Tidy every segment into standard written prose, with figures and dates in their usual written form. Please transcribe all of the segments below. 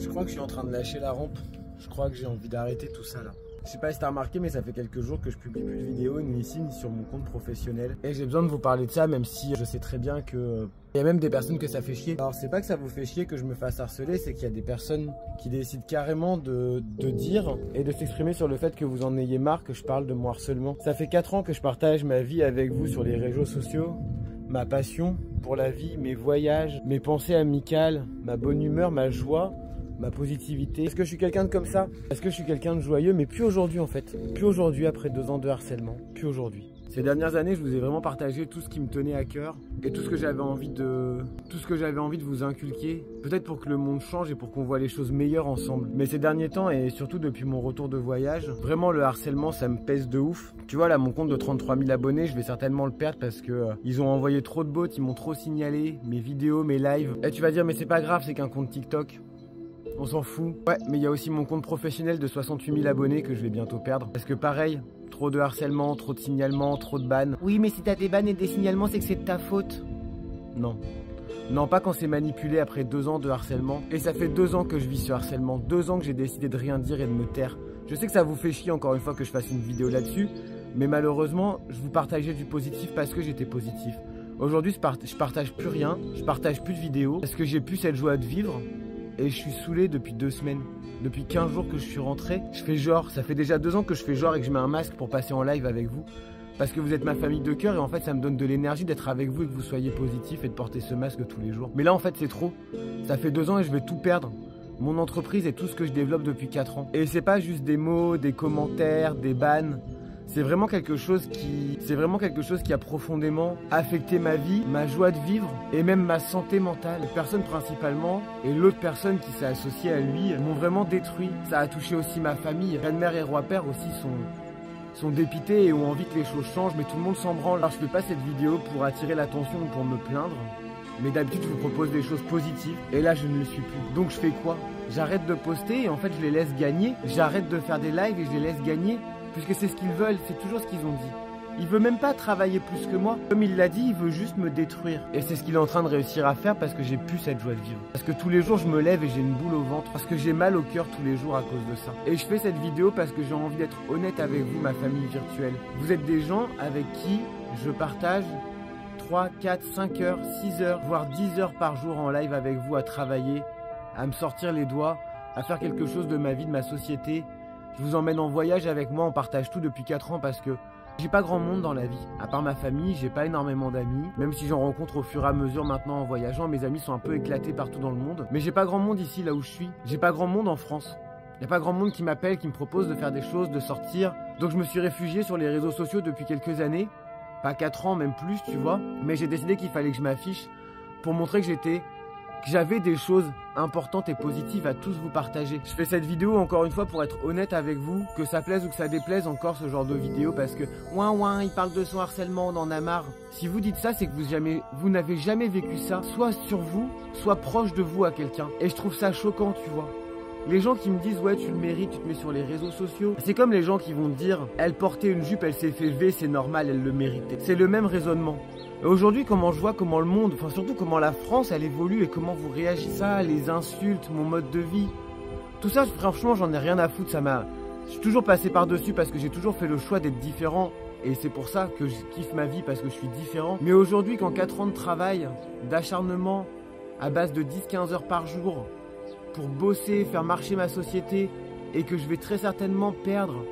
Je crois que je suis en train de lâcher la rampe. Je crois que j'ai envie d'arrêter tout ça là. Je sais pas si t'as remarqué, mais ça fait quelques jours que je publie plus de vidéos ni ici ni sur mon compte professionnel. Et j'ai besoin de vous parler de ça, même si je sais très bien que il y a même des personnes que ça fait chier. Alors c'est pas que ça vous fait chier que je me fasse harceler, c'est qu'il y a des personnes qui décident carrément de dire et de s'exprimer sur le fait que vous en ayez marre que je parle de mon harcèlement. Ça fait 4 ans que je partage ma vie avec vous sur les réseaux sociaux, ma passion pour la vie, mes voyages, mes pensées amicales, ma bonne humeur, ma joie, ma positivité. Est-ce que je suis quelqu'un de comme ça? Est-ce que je suis quelqu'un de joyeux? Mais plus aujourd'hui en fait. Plus aujourd'hui après 2 ans de harcèlement. Plus aujourd'hui. Ces dernières années, je vous ai vraiment partagé tout ce qui me tenait à cœur et tout ce que j'avais envie de vous inculquer. Peut-être pour que le monde change et pour qu'on voit les choses meilleures ensemble. Mais ces derniers temps et surtout depuis mon retour de voyage, vraiment le harcèlement ça me pèse de ouf. Tu vois là mon compte de 33 000 abonnés, je vais certainement le perdre parce que ils ont envoyé trop de bots, ils m'ont trop signalé mes vidéos, mes lives. Et tu vas dire mais c'est pas grave, c'est qu'un compte TikTok. On s'en fout. Ouais, mais il y a aussi mon compte professionnel de 68 000 abonnés que je vais bientôt perdre. Parce que pareil, trop de harcèlement, trop de signalements, trop de bans. Oui, mais si t'as des bans et des signalements, c'est que c'est de ta faute. Non. Non, pas quand c'est manipulé après 2 ans de harcèlement. Et ça fait 2 ans que je vis ce harcèlement. 2 ans que j'ai décidé de rien dire et de me taire. Je sais que ça vous fait chier encore une fois que je fasse une vidéo là-dessus. Mais malheureusement, je vous partageais du positif parce que j'étais positif. Aujourd'hui, je partage plus rien. Je partage plus de vidéos. Parce que j'ai plus cette joie de vivre. Et je suis saoulé depuis 2 semaines. Depuis 15 jours que je suis rentré, je fais genre. Ça fait déjà 2 ans que je fais genre et que je mets un masque pour passer en live avec vous. Parce que vous êtes ma famille de cœur et en fait ça me donne de l'énergie d'être avec vous et que vous soyez positif et de porter ce masque tous les jours. Mais là en fait c'est trop. Ça fait 2 ans et je vais tout perdre. Mon entreprise et tout ce que je développe depuis 4 ans. Et c'est pas juste des mots, des commentaires, des bans. C'est vraiment quelque chose qui a profondément affecté ma vie, ma joie de vivre et même ma santé mentale. Cette personne principalement et l'autre personne qui s'est associée à lui m'ont vraiment détruit. Ça a touché aussi ma famille. Reine-mère et roi-père aussi sont dépités et ont envie que les choses changent, mais tout le monde s'en branle. Alors je fais pas cette vidéo pour attirer l'attention ou pour me plaindre. Mais d'habitude je vous propose des choses positives et là je ne le suis plus. Donc je fais quoi? J'arrête de poster et en fait je les laisse gagner. J'arrête de faire des lives et je les laisse gagner. Puisque c'est ce qu'ils veulent, c'est toujours ce qu'ils ont dit. Il veut même pas travailler plus que moi. Comme il l'a dit, il veut juste me détruire. Et c'est ce qu'il est en train de réussir à faire parce que j'ai plus cette joie de vivre. Parce que tous les jours je me lève et j'ai une boule au ventre. Parce que j'ai mal au cœur tous les jours à cause de ça. Et je fais cette vidéo parce que j'ai envie d'être honnête avec vous, ma famille virtuelle. Vous êtes des gens avec qui je partage 3, 4, 5 heures, 6 heures, voire 10 heures par jour en live avec vous à travailler, à me sortir les doigts, à faire quelque chose de ma vie, de ma société. Je vous emmène en voyage avec moi, on partage tout depuis 4 ans parce que j'ai pas grand monde dans la vie. À part ma famille, j'ai pas énormément d'amis. Même si j'en rencontre au fur et à mesure maintenant en voyageant, mes amis sont un peu éclatés partout dans le monde. Mais j'ai pas grand monde ici, là où je suis. J'ai pas grand monde en France. Y a pas grand monde qui m'appelle, qui me propose de faire des choses, de sortir. Donc je me suis réfugié sur les réseaux sociaux depuis quelques années. Pas 4 ans, même plus, tu vois. Mais j'ai décidé qu'il fallait que je m'affiche pour montrer que j'avais des choses importantes et positives à tous vous partager. Je fais cette vidéo encore une fois pour être honnête avec vous, que ça plaise ou que ça déplaise encore ce genre de vidéo parce que ouin il parle de son harcèlement, on en a marre. Si vous dites ça, c'est que vous n'avez jamais vécu ça, soit sur vous, soit proche de vous à quelqu'un. Et je trouve ça choquant, tu vois. Les gens qui me disent ouais tu le mérites, tu te mets sur les réseaux sociaux. C'est comme les gens qui vont dire elle portait une jupe, elle s'est fait V, c'est normal, elle le méritait. C'est le même raisonnement. Et aujourd'hui, comment je vois comment le monde, enfin surtout comment la France, elle évolue et comment vous réagissez à ça, les insultes, mon mode de vie. Tout ça, franchement, j'en ai rien à foutre, je suis toujours passé par-dessus parce que j'ai toujours fait le choix d'être différent. Et c'est pour ça que je kiffe ma vie parce que je suis différent. Mais aujourd'hui, quand 4 ans de travail, d'acharnement, à base de 10-15 heures par jour, pour bosser, faire marcher ma société, et que je vais très certainement perdre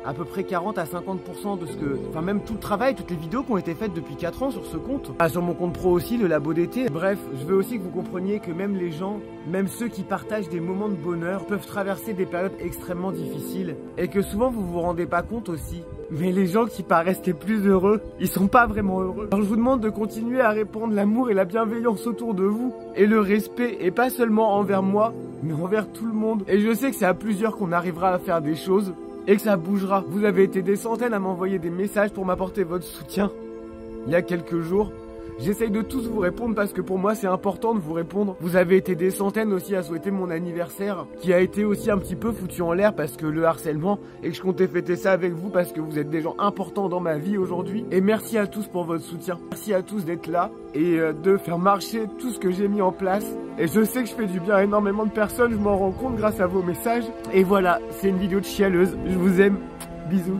à peu près 40 à 50% de ce que... Enfin même tout le travail, toutes les vidéos qui ont été faites depuis 4 ans sur ce compte. Ah, sur mon compte pro aussi, le labo d'été. Bref, je veux aussi que vous compreniez que même les gens, même ceux qui partagent des moments de bonheur, peuvent traverser des périodes extrêmement difficiles. Et que souvent vous vous rendez pas compte aussi. Mais les gens qui paraissent les plus heureux, ils sont pas vraiment heureux. Alors je vous demande de continuer à répandre l'amour et la bienveillance autour de vous. Et le respect, et pas seulement envers moi, mais envers tout le monde. Et je sais que c'est à plusieurs qu'on arrivera à faire des choses. Et que ça bougera. Vous avez été des centaines à m'envoyer des messages pour m'apporter votre soutien. Il y a quelques jours, J'essaye de tous vous répondre parce que pour moi c'est important de vous répondre. Vous avez été des centaines aussi à souhaiter mon anniversaire qui a été aussi un petit peu foutu en l'air parce que le harcèlement, et que je comptais fêter ça avec vous parce que vous êtes des gens importants dans ma vie aujourd'hui. Et merci à tous pour votre soutien. Merci à tous d'être là et de faire marcher tout ce que j'ai mis en place. Et je sais que je fais du bien à énormément de personnes, je m'en rends compte grâce à vos messages. Et voilà, c'est une vidéo de chialeuse. Je vous aime. Bisous.